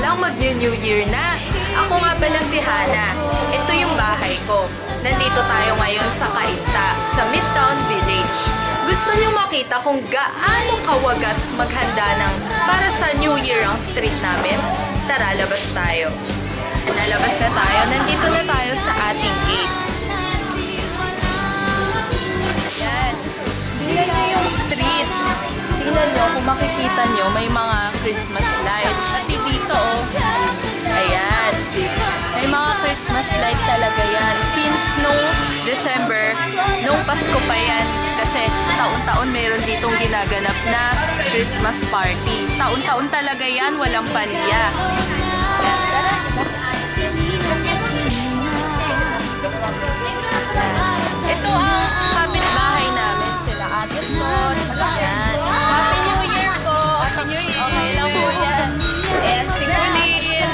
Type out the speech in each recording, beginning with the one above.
lang mag-New Year na. Ako nga pala si Hana. Ito yung bahay ko. Nandito tayo ngayon sa Cainta, sa Midtown Village. Gusto niyo makita kung gaano kawagas maghanda ng para sa New Year ang street namin? Tara, labas tayo. Nalabas na tayo. Nandito na tayo sa ating gate. Yan. Tingnan niyo yung street. Tingnan niyo, kung makikita niyo, may mga Christmas lights. Pati dito, oh. Ayan. May mga Christmas light talaga yan. Since nung December, nung Pasko pa yan. Kasi taon-taon meron ditong ginaganap na Christmas party. Taon-taon talaga yan, walang palya. Ito ang kapitbahay namin, sila Ate Son. Ayan. Happy New Year po! Happy New Year! Okay lang po yan. Ayan, si Colleen.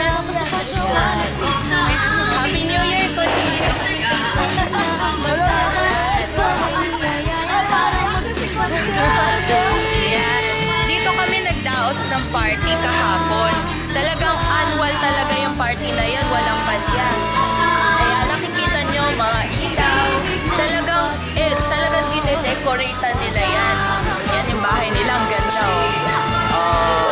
Happy New Year, Colleen! Ayan. Dito kami nagdaos ng party kahapon. Talagang annual talaga yung party na yan, walang palya. Ayan, nakikita nyo mga ilaw. Talagang dine-decoratean nila yan. Yan yung bahay nila, ang ganda, oh.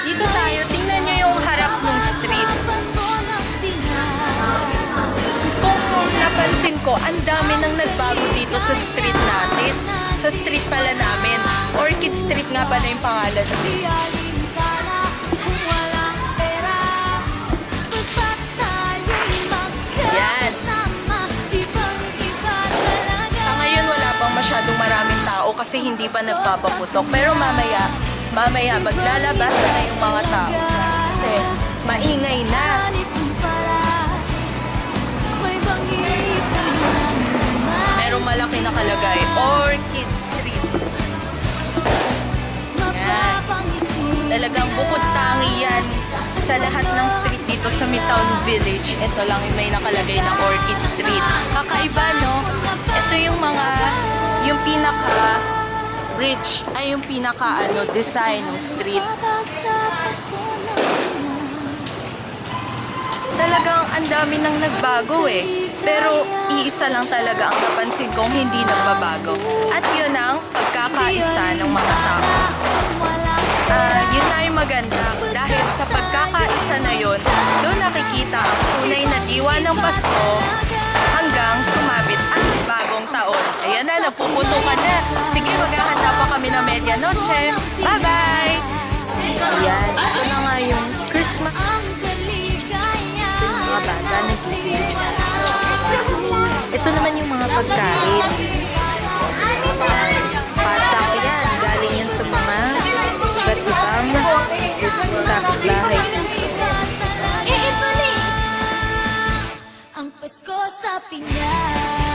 Dito tayo, tingnan nyo yung harap ng street. Kung napansin ko, ang dami nang nagbago dito sa street natin. Sa street pala namin. Orchid Street nga pala yung pangalan. Masyadong maraming tao kasi hindi pa nagpapaputok. Pero mamaya maglalabas na yung mga tao. Kasi maingay na. Merong malaki nakalagay, Orchid Street. Yan. Talagang bukod tangi yan sa lahat ng street dito sa Midtown Village. Ito lang yung may nakalagay na Orchid Street. Kakaiba, no? Ito yung pinaka-rich, ay yung pinaka-design ng street. Talagang ang dami nang nagbago eh. Pero iisa lang talaga ang napansin kong hindi nagbabago. At yun ang pagkakaisa ng mga tao. Yun na yung maganda. Dahil sa pagkakaisa na yun, doon nakikita ang tunay na diwa ng Pasko hanggang sumabit ang bagong taon. Ayan na, nagpuputo ka na. Sige, maghahanda pa kami ng medianoche. Bye-bye! Ayan, ito na nga yung Christmas. Mga bata nagkikilis. Ito naman yung mga pagkain. Patak yan. Galing yan sa mga iba't ibang kapitbahay. Ang Pasko sa Pinas.